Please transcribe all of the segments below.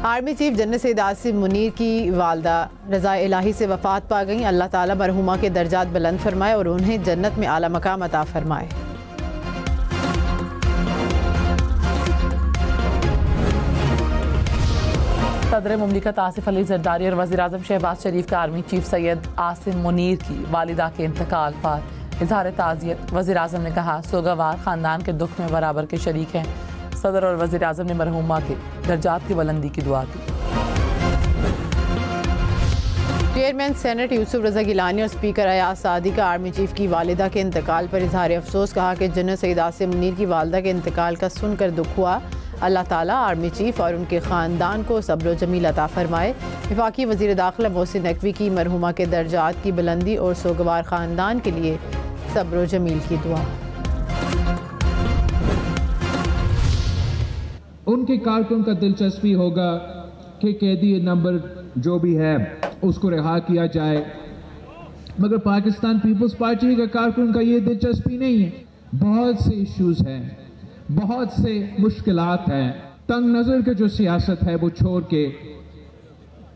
Army chief general Syed Asim Munir की वालदा रज़ा इलाही से वफ़ात पा गई। अल्लाह ताला मरहुमा के दर्जात बुलंद फरमाए और उन्हें जन्नत में आला मकाम अता फरमाए। सदर मुमलिकत आसिफ अली जरदारी और वज़ीर-ए-आज़म शहबाज शरीफ का आर्मी चीफ सैयद आसिम मुनीर की वालिदा के इंतकाल पर इज़हार ताज़ियत। वज़ीर-ए-आज़म ने कहा, सोगवार ख़ानदान के दुख में बराबर के शरीक हैं। सदर और वज़ीर-ए-आज़म ने मरहुमा के दर्जात की बुलंदी की दुआ की। चेयरमैन सेनेट यूसुफ रज़ा गिलानी और स्पीकर अयाज सादी का आर्मी चीफ की वालिदा के इंतकाल पर इज़हार अफसोस। कहा कि जनरल सैयद आसिम मुनीर की वालिदा के इंतकाल का सुनकर दुख हुआ। अल्लाह ताला आर्मी चीफ और उनके ख़ानदान को सब्र जमील अता फरमाए। वफाकी वज़ीर दाखिला मोहसिन नकवी की मरहुमा के दर्जात की बुलंदी और सोगवार ख़ानदान के लिए सब्र जमील की दुआ। उनके कारकुन का दिलचस्पी होगा कि कैदी नंबर जो भी है उसको रिहा किया जाए, मगर पाकिस्तान पीपल्स पार्टी का कारकुन का ये दिलचस्पी नहीं है। बहुत से इश्यूज हैं, बहुत से मुश्किलात हैं। तंग नज़र के जो सियासत है वो छोड़ के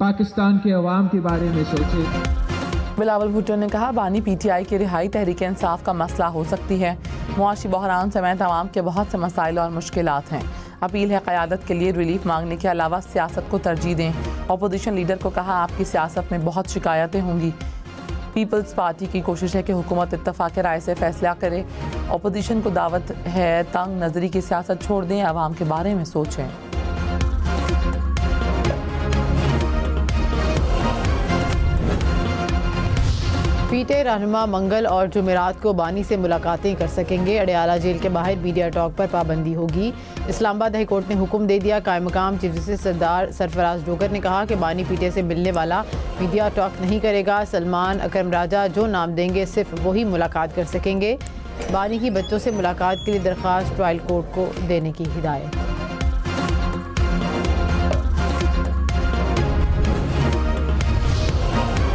पाकिस्तान के अवाम के बारे में सोचे। बिलावल भुट्टो ने कहा, बानी पीटीआई की रिहाई तहरीक इंसाफ का मसला हो सकती है। मुआशी बहरान समेत अवाम के बहुत से मसाइल और मुश्किलात हैं। अपील है क़यादत के लिए रिलीफ मांगने के अलावा सियासत को तरजीह दें। अपोजिशन लीडर को कहा, आपकी सियासत में बहुत शिकायतें होंगी। पीपल्स पार्टी की कोशिश है कि हुकूमत इत्तफाक राय से फैसला करे। अपोजिशन को दावत है, तंग नज़री की सियासत छोड़ दें, अवाम के बारे में सोचें। पीटे रहनुमा मंगल और जुमेरात को बानी से मुलाकातें कर सकेंगे। अडयाला जेल के बाहर मीडिया टॉक पर पाबंदी होगी। इस्लामाबाद हाई कोर्ट ने हुक्म दे दिया। कायम मकाम चीफ जस्टिस सरदार सरफराज डोगर ने कहा कि बानी पीटे से मिलने वाला मीडिया टॉक नहीं करेगा। सलमान अकरम राजा जो नाम देंगे सिर्फ वही मुलाकात कर सकेंगे। बानी की बच्चों से मुलाकात के लिए दरख्वास्त ट्रायल कोर्ट को देने की हिदायत।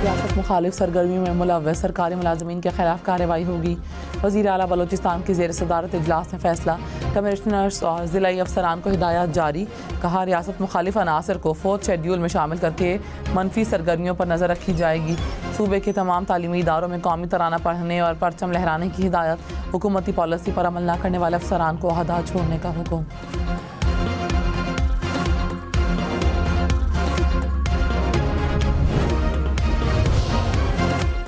सियासत मुखालिफ सरगर्मियों में मुलव्वस सरकारी मुलाजमीन के खिलाफ कार्रवाई होगी। वज़ीर आला बलोचिस्तान की ज़ेर सदारत इजलास में फैसला। कमिश्नर्स और ज़िलाई अफसरान को हिदायत जारी। कहा, रियासत मुखालिफ अनासर को 4th शेड्यूल में शामिल करके मनफी सरगर्मियों पर नज़र रखी जाएगी। सूबे के तमाम तालीमी इदारों में कौमी तराना पढ़ने और परचम लहराने की हिदायत। हुकूमती पॉलिसी पर अमल न करने वाले अफसरान को अहदा छोड़ने का हुक्म।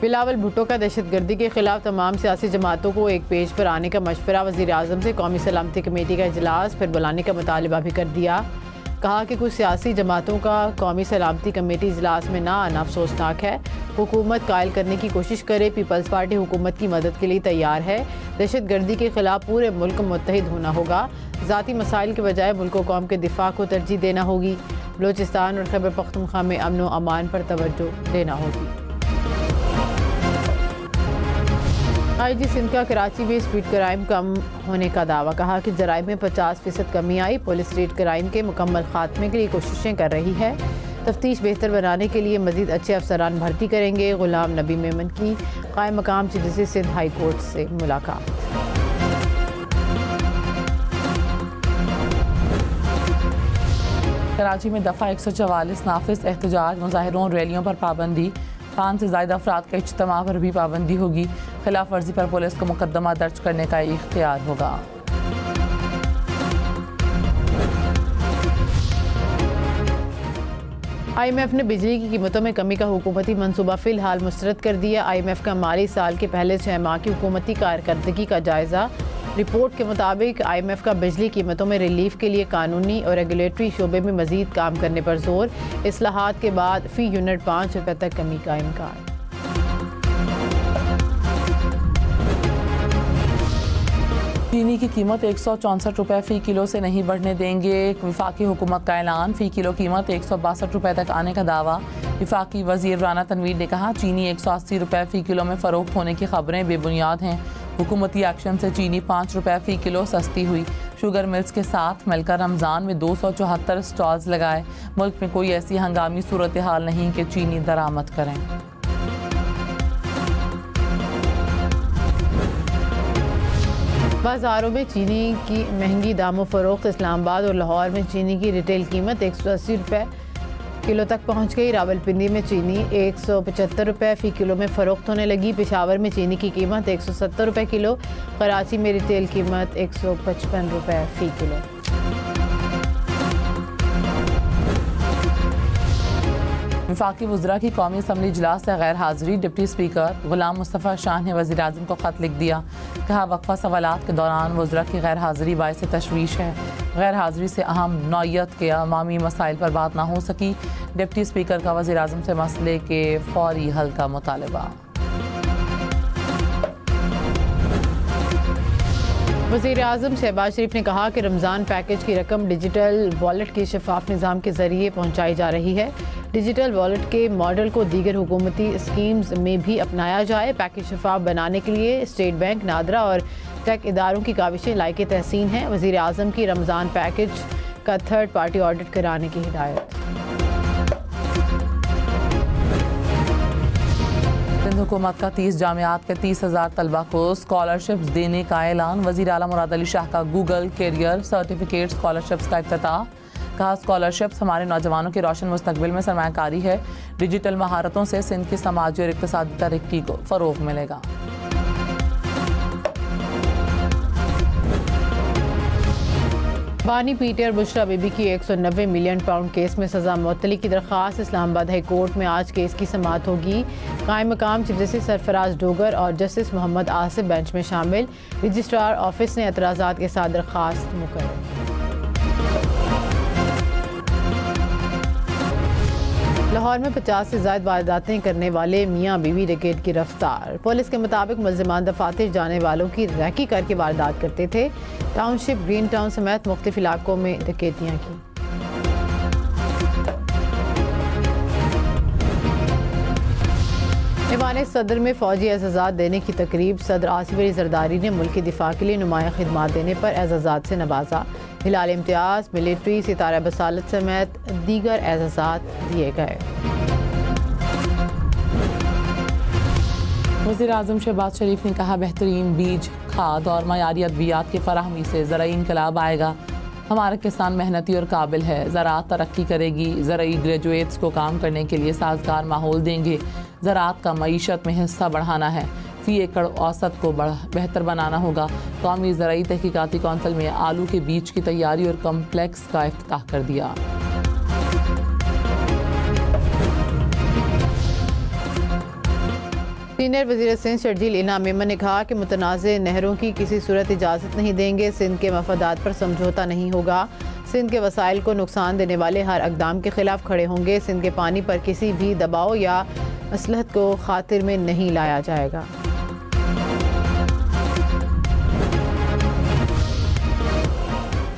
बिलावल भुट्टो का दहशतगर्दी के खिलाफ तमाम सियासी जमातों को एक पेज पर आने का मशवरा। वज़ीर-ए-आज़म से कौमी सलामती कमेटी का इजलास फिर बुलाने का मुतालबा भी कर दिया। कहा कि कुछ सियासी जमातों का कौमी सलामती कमेटी इजलास में ना आना अफसोसनाक है। हुकूमत कायल करने की कोशिश करे। पीपल्स पार्टी हुकूमत की मदद के लिए तैयार है। दहशतगर्दी के खिलाफ पूरे मुल्क मुत्तहिद होना होगा। ज़ाती मसाइल के बजाय मुल्क व कौम के दिफा को तरजीह देना होगी। बलोचिस्तान और खैबर पख्तूनख्वा में अमन व अमान पर तवज्जो देना होगी। IG सिंध का कराची में स्ट्रीट क्राइम कम होने का दावा। कहा कि जराइम में 50% कमी आई। पुलिस स्ट्रीट क्राइम के मुकम्मल खात्मे के लिए कोशिशें कर रही है। तफ्तीश बेहतर बनाने के लिए मजीद अच्छे अफसरान भर्ती करेंगे। गुलाम नबी मेमन की कायम मकाम chief justice Sindh high court से मुलाकात। कराची में दफ़ा 144 नाफिज एहतजाज, मुजाहिरों और रैलियों पर पाबंदी। 5 से ज़्यादा अफराद का इज्तिमा पर भी पाबंदी होगी। खिलाफ वर्जी पर पुलिस को मुकदमा दर्ज करने का इख्तियार होगा। IMF ने बिजली की कीमतों में कमी का हुकूमती मनसूबा फ़िलहाल मुस्तरद कर दिया। IMF का माली साल के पहले 6 माह की हुकूमती कारकर्दगी का जायज़ा। रिपोर्ट के मुताबिक IMF का बिजली कीमतों में रिलीफ के लिए कानूनी और रेगुलेटरी शोबे में मजीद काम करने पर जोर। इस्लाहात के बाद फ़ी यूनिट 5 रुपये तक कमी का इम्कान। चीनी की कीमत 164 रुपये फ़ी किलो से नहीं बढ़ने देंगे। वफाकी हुकूमत का ऐलान। फ़ी किलो कीमत 162 रुपये तक आने का दावा। वफाकी वज़ीर राना तनवीर ने कहा, चीनी 180 रुपये फ़ी किलो में फ़रोख्त होने की खबरें बेबुनियाद हैं। हुकूमती एक्शन से चीनी 5 रुपये फ़ी किलो सस्ती हुई। शुगर मिल्स के साथ मिलकर रमज़ान में 274 स्टॉल्स लगाए। मुल्क में कोई ऐसी हंगामी सूरत हाल नहीं कि चीनी दरामद करें। बाज़ारों में चीनी की महंगी दामों फरोख्त। इस्लामाबाद और लाहौर में चीनी की रिटेल कीमत 180 रुपये किलो तक पहुंच गई। रावलपिंडी में चीनी 175 रुपये फ़ी किलो में फ़रोख्त होने लगी। पेशावर में चीनी की कीमत 170 रुपये किलो। कराची में रिटेल कीमत 155 रुपये फ़ी किलो। वफाकी वज़रा की कौमी असम्बली इजलास से गैर हाज़िरी। डिप्टी स्पीकर गुलाम मुस्तफ़ा शाह ने वज़ीर आज़म को ख़त लिख दिया। कहा वक्फा सवालात के दौरान वज़रा की गैर हाज़िरी बाइस तशवीश है। गैर हाज़िरी से अहम नौयत के अवामी मसाइल पर बात ना हो सकी। डिप्टी स्पीकर का वज़ीर आज़म से मसले के फौरी हल का मुतालबा। वज़ीर आज़म शहबाज शरीफ ने कहा कि रमज़ान पैकेज की रकम डिजिटल वॉलेट के शफाफ निज़ाम के ज़रिए पहुँचाई जा रही है। डिजिटल वॉलेट के मॉडल को दीगर हुकूमती स्कीम्स में भी अपनाया जाए। पैकेज शफाफ बनाने के लिए स्टेट बैंक, नादरा और टेक इदारों की काविशें लायके तहसीन हैं। वज़ीर आज़म की रमज़ान पैकेज का थर्ड पार्टी ऑडिट कराने की हिदायत। सिंध हुकूमत का 30 जामियात के 30,000 तलबा को स्कॉलरशिप्स देने का ऐलान। वज़ीर आला मुराद अली शाह का गूगल कैरियर सर्टिफिकेट स्कॉलरशिप्स का इफ्तिताह। कहा स्कॉलरशिप्स हमारे नौजवानों के रोशन मुस्तकबिल में सरमायाकारी है। डिजिटल महारतों से सिंध की समाजी और इक़्तिसादी तरक्की को फ़रोग़ मिलेगा। बानी पीटी और बुशरा बीबी की 190 मिलियन पाउंड केस में सज़ा मुअत्तली की दरख्वास्त। इस्लामाबाद हाई कोर्ट में आज केस की समाअत होगी। कायम मकाम चीफ जस्टिस सरफराज डोगर और जस्टिस मोहम्मद आसिफ बेंच में शामिल। रजिस्ट्रार ऑफिस ने एतराज़ात के साथ दरख्वास्त मुकर्रर। लाहौर में 50 से ज़ायद वारदातें करने वाले मियाँ बीवी डकैत गिरफ्तार। पुलिस के मुताबिक मुल्ज़िमान दफातर जाने वालों की रैकी करके वारदात करते थे। टाउनशिप, ग्रीन टाउन समेत मुख्तलिफ इलाकों में डकैतियाँ की। ईवान सदर में फ़ौजी एज़ाज़ात देने की तकरीब। सदर आसिफ अली ज़रदारी ने मुल्क की दिफा के लिए नुमाया खिदमात देने पर एज़ाज़ात से नवाजा। हिलाल इम्तियाज़, मिलिट्री, सितारा बसालत समेत दीगर एज़ाज़ात दिए गए। वज़ीर आज़म शहबाज शरीफ ने कहा बेहतरीन बीज, खाद और मयारी अद्वियात की फराहमी से ज़राई इनकलाब आएगा। हमारा किसान मेहनती और काबिल है। ज़राअत तरक्की करेगी। ज़राई ग्रेजुएट्स को काम करने के लिए साजगार माहौल देंगे। ज़राअत का मईशत में हिस्सा बढ़ाना है। फ़ी एकड़ औसत को बेहतर बनाना होगा। कौमी ज़राई तहकीकाती कौंसिल में आलू के बीज की तैयारी और कम्प्लेक्स का इफ्तिताह कर दिया। सीनियर वज़ीर सिंध शर्जील इनाम मेमन ने कहा कि मुतनाज़ नहरों की किसी सूरत इजाज़त नहीं देंगे। सिंध के मफादात पर समझौता नहीं होगा। सिंध के वसाइल को नुकसान देने वाले हर इक़दाम के खिलाफ खड़े होंगे। सिंध के पानी पर किसी भी दबाव या मसलहत को खातिर में नहीं लाया जाएगा।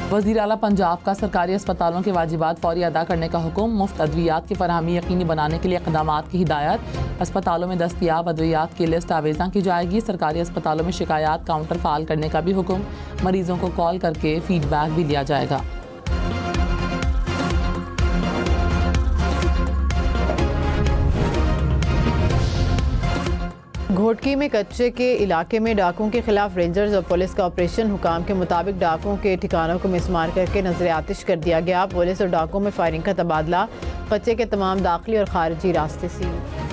वज़ीर आला पंजाब का सरकारी अस्पतालों के वाजिबात फौरी अदा करने का हुक्म। मुफ्त अद्वियात की फराहमी यकीनी बनाने के लिए इक़दामात की हिदायत। अस्पतालों में दस्तियाब अद्वियात की लिस्ट आवेज़ा की जाएगी। सरकारी अस्पतालों में शिकायत काउंटर फ़ाल करने का भी हुक्म। मरीजों को कॉल करके फ़ीडबैक भी लिया जाएगा। घोटकी में कच्चे के इलाके में डाकुओं के खिलाफ रेंजर्स और पुलिस का ऑपरेशन। हुकाम के मुताबिक डाकुओं के ठिकानों को मिसमार करके नजर आतिश कर दिया गया। पुलिस और डाकुओं में फायरिंग का तबादला। कच्चे के तमाम दाखिली और खारिजी रास्ते सील।